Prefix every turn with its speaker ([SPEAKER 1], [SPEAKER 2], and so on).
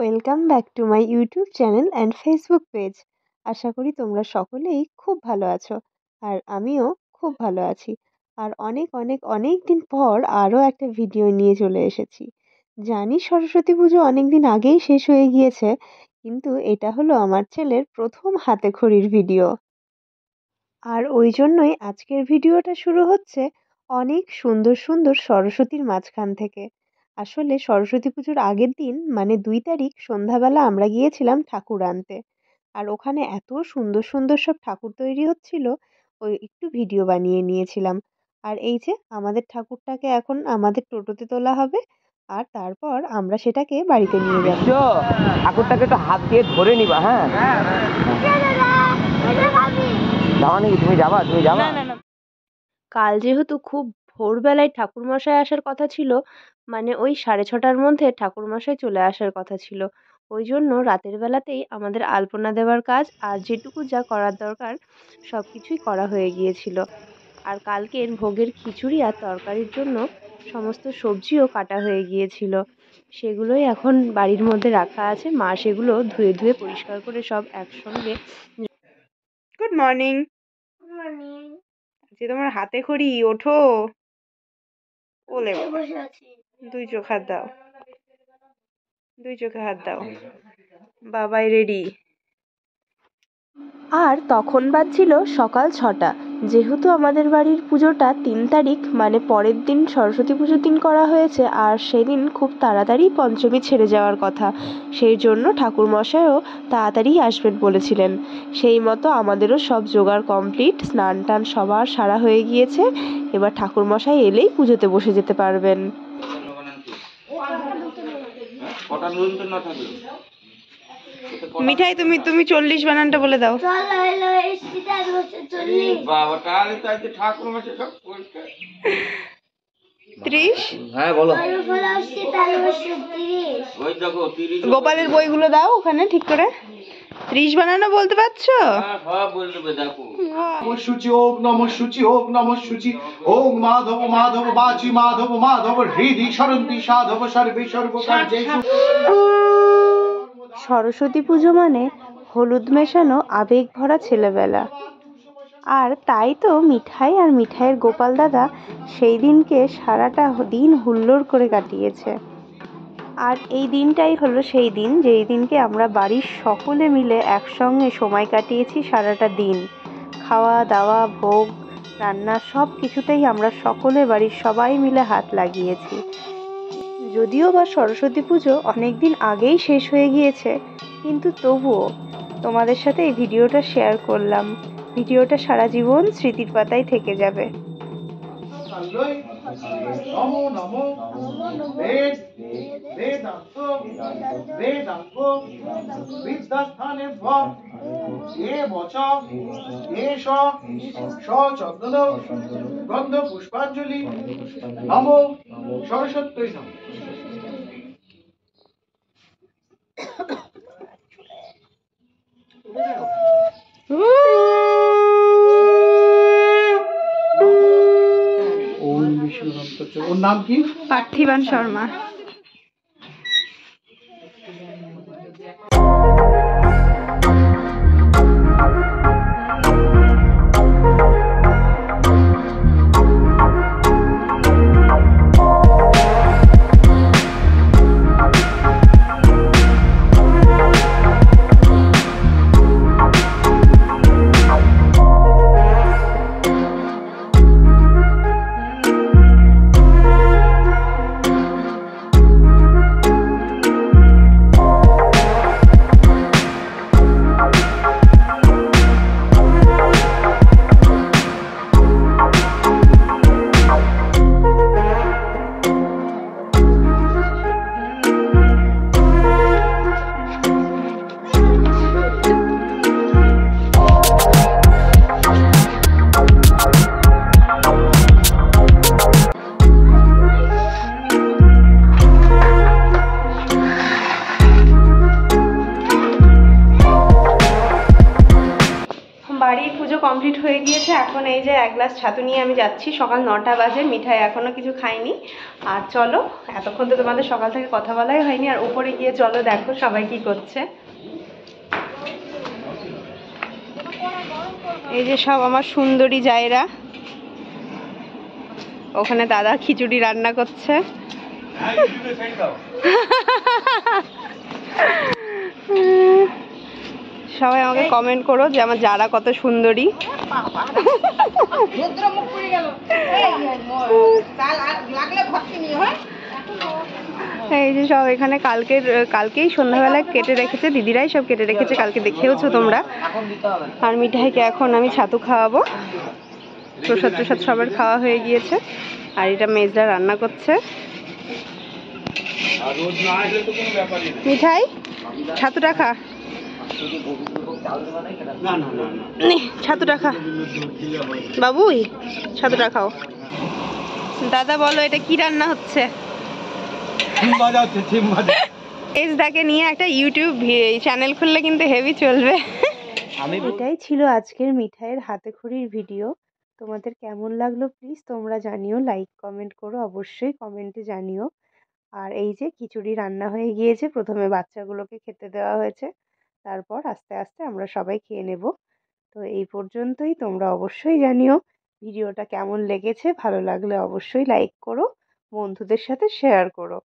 [SPEAKER 1] Welcome back to my YouTube channel and Facebook page. আশা করি তোমরা সকলেই খুব ভালো আছো, আর আমিও খুব ভালো আছি। আর অনেক অনেক অনেক দিন পর আরও একটা ভিডিও নিয়ে চলে এসেছি। জানি সরস্বতী পুজো অনেক দিন আগেই শেষ হয়ে গিয়েছে, কিন্তু এটা হলো আমার ছেলের প্রথম হাতে খড়ির ভিডিও। আর ওই জন্যই আজকের ভিডিওটা শুরু হচ্ছে অনেক সুন্দর সুন্দর সরস্বতীর মাঝখান থেকে। আসলে সরস্বতী পুজোর আগের দিন মানে 2 তারিখ সন্ধ্যাবেলা আমরা গিয়েছিলাম ঠাকুর আনতে। আর ওখানে এত সুন্দর সুন্দর সব ঠাকুর তৈরি হচ্ছিল, ওই একটু ভিডিও বানিয়ে নিয়েছিলাম। আর এই যে আমাদের ঠাকুরটাকে এখন আমাদের টোটোতে তোলা হবে, আর তারপর আমরা সেটাকে বাড়িতে নিয়ে যাব।
[SPEAKER 2] ঠাকুরটাকে একটু হাত দিয়ে ধরে নিবা। হ্যাঁ, যাওয়া নাকি? তুমি যাবা?
[SPEAKER 1] না, কাল যেহেতু খুব ভোরবেলায় ঠাকুরমশাই আসার কথা ছিল, মানে ওই 6:30টার মধ্যে ঠাকুরমশাই চলে আসার কথা ছিল। ওই জন্য রাতের বেলাতেই আমাদের আলপনা দেওয়ার কাজ আর যেটুকু যা করার দরকার সব কিছুই করা হয়ে গিয়েছিল। আর কালকের ভোগের খিচুড়ি আর তরকারির জন্য সমস্ত সবজিও কাটা হয়ে গিয়েছিল। সেগুলোই এখন বাড়ির মধ্যে রাখা আছে। মা সেগুলো ধুয়ে ধুয়ে পরিষ্কার করে সব একসঙ্গে। Good morning. যে তোমার হাতে খড়ি, ওঠো। ওলে দুই চোখ হাত দাও, দুই চোখে হাত দাও। বাবাই রেডি। আর তখন বাজছিল সকাল 6টা। যেহেতু আমাদের বাড়ির পুজোটা 3 তারিখ মানে পরের দিন সরস্বতী পুজোর দিন করা হয়েছে, আর সেদিন খুব তাড়াতাড়ি পঞ্চমী ছেড়ে যাওয়ার কথা, সেই জন্য ঠাকুরমশাইও তাড়াতাড়ি আসবেন বলেছিলেন। সেই মতো আমাদেরও সব জোগাড় কমপ্লিট, স্নান টান সবার সারা হয়ে গিয়েছে। এবার ঠাকুরমশাই এলেই পুজোতে বসে যেতে পারবেন। মিঠাই তুমি 40 বানানটা বলে দাও। 30।
[SPEAKER 2] হ্যাঁ বলো।
[SPEAKER 1] গোপালের বইগুলো দাও ওখানে ঠিক করে। 30 বানানো বলতে পারছো?
[SPEAKER 3] শুচি ওম নমঃ শুচি ওম নমঃ শুচি ওম মাধব মাধব বাচি মাধব মাধব হৃদি সরন্তি সাধব সর্বে সর্বকার্যেষু।
[SPEAKER 1] সরস্বতী পুজো মানে হলুদ মেশানো আবেগ ভরা ছেলেবেলা। আর তাই তো মিঠাই আর মিঠাইয়ের গোপাল দাদা সেই দিনকে সারাটা দিন হুল্লোড় করে কাটিয়েছে। আর এই দিনটাই হলো সেই দিন যেই দিনকে আমরা বাড়ির সকলে মিলে একসঙ্গে সময় কাটিয়েছি সারাটা দিন। খাওয়া দাওয়া ভোগ রান্না সব কিছুতেই আমরা সকলে বাড়ির সবাই মিলে হাত লাগিয়েছি। যদিও বা সরস্বতী পুজো অনেক দিন আগেই শেষ হয়ে গিয়েছে, কিন্তু তবুও তোমাদের সাথে এই ভিডিওটা শেয়ার করলাম। ভিডিওটা সারা জীবন স্মৃতির পাতায় থেকে যাবে।
[SPEAKER 3] নমো নমো বেদ বেদান্ত বেদাঙ্গ বিদ্যাস্থানে ভব এ বচ এষ সচন্দন গন্ধ পুষ্পাঞ্জলি নমো সরস্বত্যৈ নমঃ। ওর নাম কি?
[SPEAKER 1] পার্থিবান শর্মা। কমপ্লিট হয়ে গিয়েছে। এখন এই যে এক গ্লাস ছাতু নিয়ে আমি যাচ্ছি। সকাল 9টা বাজে, মিঠাই এখনো কিছু খাইনি। আর চলো, এতক্ষণ তো তোমাদের সকাল থেকে কথা বলাই হয়নি। আর উপরে গিয়ে চলো দেখো সবাই কি করছে। এই যে সব আমার সুন্দরী জায়েরা, ওখানে দাদা খিচুড়ি রান্না করছে। সবাই আমাকে কমেন্ট করো যে আমার যারা কত সুন্দরী। এই যে সব এখানে কালকেই সন্ধ্যাবেলায় কেটে রেখেছে, দিদিরাই সব কেটে রেখেছে, কালকে দেখেওছো তোমরা। আর মিঠাইকে এখন আমি ছাতু খাওয়াবো। প্রসাদ টসাদ সবার খাওয়া হয়ে গিয়েছে। আর এটা মেজদা রান্না করছে। মিঠাই, ছাতুটা খা, ছাতুটা খা বাবুই, ছাতুটা খাও। দাদা বলো এটা কি রান্না হচ্ছে? মেজদাকে নিয়ে একটা ইউটিউব চ্যানেল খুললে কিন্তু হেভি চলবে। এটাই ছিল আজকের মিঠাইয়ের হাতেখড়ির ভিডিও। তোমাদের কেমন লাগলো প্লিজ তোমরা জানিও, লাইক কমেন্ট করো, অবশ্যই কমেন্টে জানিও। আর এই যে খিচুড়ি রান্না হয়ে গিয়েছে, প্রথমে বাচ্চাগুলোকে খেতে দেওয়া হয়েছে, তারপর আস্তে আস্তে আমরা সবাই খেয়ে নেব। তো এই পর্যন্তই। তোমরা অবশ্যই জানিও ভিডিওটা কেমন লেগেছে। ভালো লাগলে অবশ্যই লাইক করো, বন্ধুদের সাথে শেয়ার করো।